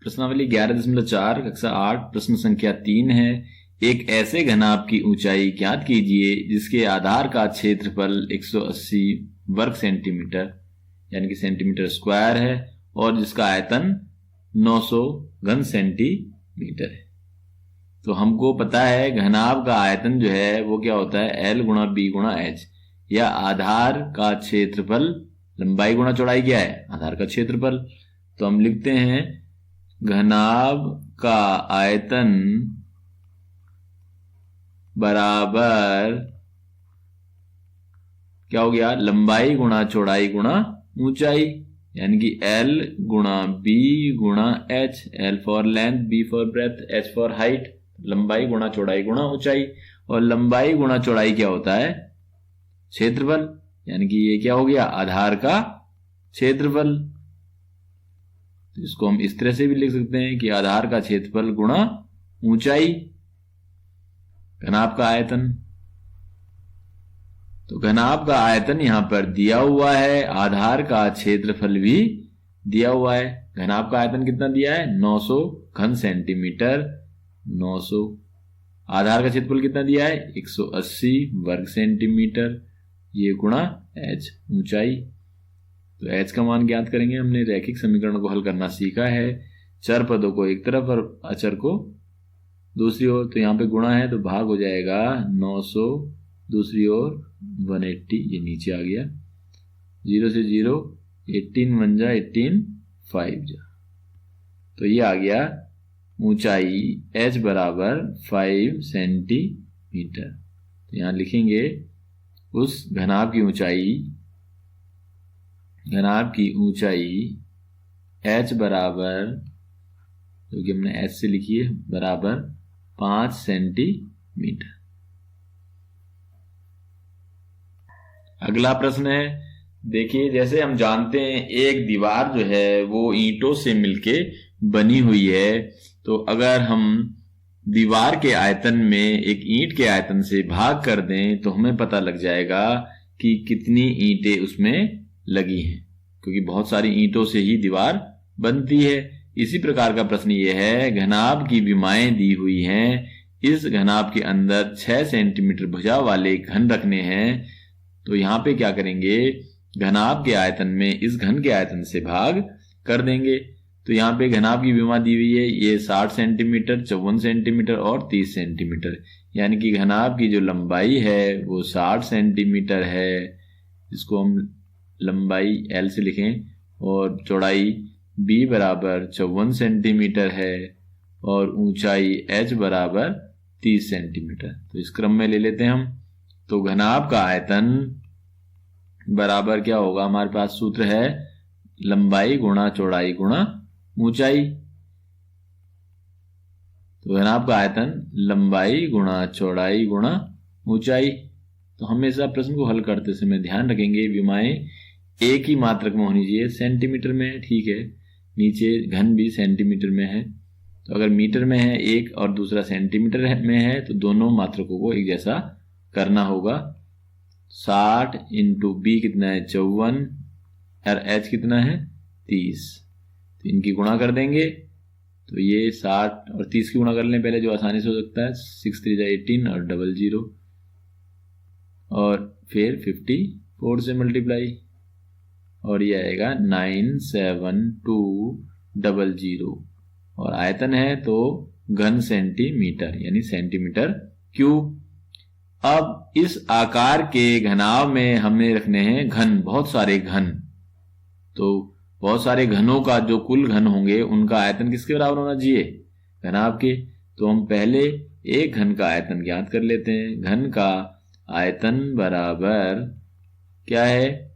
प्रश्नावली 11.4 कक्षा 8 प्रश्न संख्या 3 है। एक ऐसे घनाभ की ऊंचाई ज्ञात कीजिए जिसके आधार का क्षेत्रफल 180 वर्ग सेंटीमीटर यानी कि सेंटीमीटर स्क्वायर है और जिसका आयतन 900 घन सेंटीमीटर है। तो हमको पता है घनाभ का आयतन जो है वो क्या होता है, L गुणा B गुणा H, या आधार का क्षेत्रफल, लंबाई गुणा चौड़ाई क्या है, आधार का क्षेत्रफल। तो हम लिखते हैं घनाभ का आयतन बराबर क्या हो गया, लंबाई गुणा चौड़ाई गुणा ऊंचाई, यानी कि L गुणा B गुणा H, L for length, B for breadth, H for height. लंबाई गुणा चौड़ाई गुणा ऊंचाई, और लंबाई गुणा चौड़ाई क्या होता है, क्षेत्रफल, यानी कि ये क्या हो गया, आधार का क्षेत्रफल। तो इसको हम इस तरह से भी लिख सकते हैं कि आधार का क्षेत्रफल गुणा ऊंचाई, घनाभ का आयतन। तो घनाभ का आयतन यहां पर दिया हुआ है, आधार का क्षेत्रफल भी दिया हुआ है। घनाभ का आयतन कितना दिया है, 900 घन सेंटीमीटर, 900। आधार का क्षेत्रफल कितना दिया है, 180 वर्ग सेंटीमीटर, ये गुणा H ऊंचाई। तो H का मान ज्ञात करेंगे। हमने रैखिक समीकरण को हल करना सीखा है, चर पदों को एक तरफ और अचर को दूसरी ओर। तो यहाँ पे गुणा है तो भाग हो जाएगा 900, दूसरी ओर 180, ये नीचे आ गया, 0 से 0, 18 1 जा 18 5 जा, तो ये आ गया ऊंचाई H बराबर 5 सेंटीमीटर। तो यहाँ लिखेंगे उस घनाभ की ऊंचाई H बराबर, जो कि हमने H से लिखी है, बराबर 5 सेंटीमीटर। अगला प्रश्न है, देखिए जैसे हम जानते हैं एक दीवार जो है वो ईंटों से मिलके बनी हुई है, तो अगर हम दीवार के आयतन में एक ईंट के आयतन से भाग कर दें तो हमें पता लग जाएगा कि कितनी ईंटें उसमें लगी हैं, क्योंकि बहुत सारी ईंटों से ही दीवार बनती है। इसी प्रकार का प्रश्न ये है, घनाभ की विमाएं दी हुई हैं, इस घनाभ के अंदर 6 सेंटीमीटर भुजा वाले घन रखने हैं। तो यहाँ पे क्या करेंगे, घनाभ के आयतन में इस घन के आयतन से भाग कर देंगे। तो यहाँ पे घनाभ की विमा दी हुई है, ये 60 सेंटीमीटर, 54 सेंटीमीटर और 30 सेंटीमीटर, यानी कि घनाभ की जो लंबाई है वो 60 सेंटीमीटर है। इसको हम लंबाई L से लिखें, और चौड़ाई B बराबर 54 सेंटीमीटर है, और ऊंचाई H बराबर 30 सेंटीमीटर। तो इस क्रम में ले लेते हैं हम। तो घनाभ का आयतन बराबर क्या होगा, हमारे पास सूत्र है लंबाई गुणा चौड़ाई गुणा ऊंचाई। तो घनाभ का आयतन लंबाई गुणा चौड़ाई गुणा ऊंचाई। तो हमेशा प्रश्न को हल करते समय ध्यान रखेंगे विमाएं एक ही मात्रक में होनी चाहिए, सेंटीमीटर में ठीक है, नीचे घन भी सेंटीमीटर में है। तो अगर मीटर में है एक और दूसरा सेंटीमीटर में है तो दोनों मात्रकों को एक जैसा करना होगा। 60 इंटू B कितना है, 54, और H कितना है, 30। तो इनकी गुणा कर देंगे, तो ये 60 और 30 की गुणा कर लें पहले, जो आसानी से हो सकता है। 6 3 18 और 00, और फिर 54 से मल्टीप्लाई, और ये आएगा 97200, और आयतन है तो घन सेंटीमीटर यानी सेंटीमीटर क्यूब। अब इस आकार के घनाभ में हमें रखने हैं घन, बहुत सारे घन। तो बहुत सारे घनों का जो कुल घन होंगे उनका आयतन किसके बराबर होना चाहिए, घनाभ के। तो हम पहले एक घन का आयतन ज्ञात कर लेते हैं। घन का आयतन बराबर क्या है,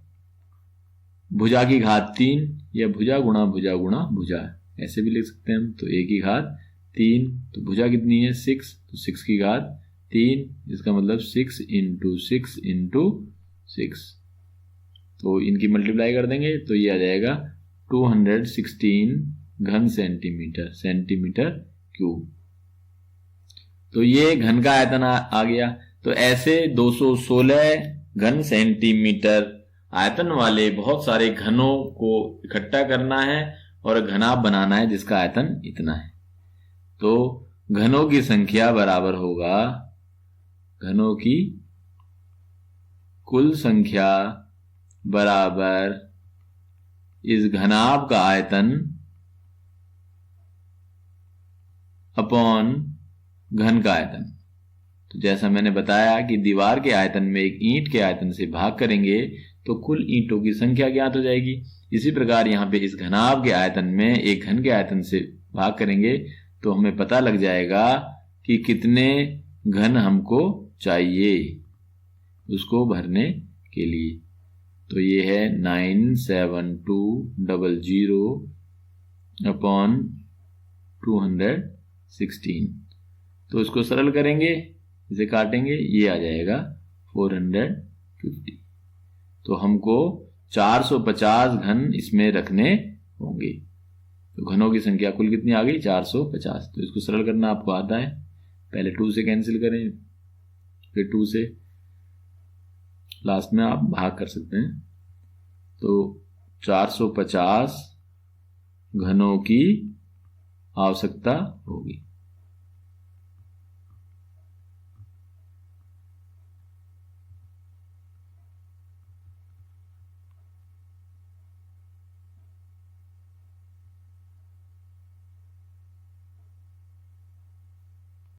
भुजा की घात 3, या भुजा गुणा भुजा गुणा भुजा, ऐसे भी लिख सकते हैं हम। तो a की घात 3, तो भुजा कितनी है 6, तो 6 की घात 3, इसका मतलब 6 इंटू 6 इंटू 6। तो इनकी मल्टीप्लाई कर देंगे तो ये आ जाएगा 216 घन सेंटीमीटर, सेंटीमीटर क्यूब। तो ये घन का आयतन आ गया। तो ऐसे 216 घन सेंटीमीटर आयतन वाले बहुत सारे घनों को इकट्ठा करना है और घनाभ बनाना है जिसका आयतन इतना है। तो घनों की संख्या बराबर होगा घनों की कुल संख्या बराबर इस घनाभ का आयतन अपॉन घन का आयतन। तो जैसा मैंने बताया कि दीवार के आयतन में एक ईंट के आयतन से भाग करेंगे तो कुल ईंटों की संख्या ज्ञात हो जाएगी। इसी प्रकार यहाँ पे इस घनाभ के आयतन में एक घन के आयतन से भाग करेंगे तो हमें पता लग जाएगा कि कितने घन हमको चाहिए उसको भरने के लिए। तो ये है 97200 अपॉन 216। तो इसको सरल करेंगे, इसे काटेंगे, ये आ जाएगा 450। तो हमको 450 घन इसमें रखने होंगे। तो घनों की संख्या कुल कितनी आ गई? 450। तो इसको सरल करना आपको आता है। पहले 2 से कैंसिल करें, फिर 2 से लास्ट में आप भाग कर सकते हैं। तो 450 घनों की आवश्यकता होगी।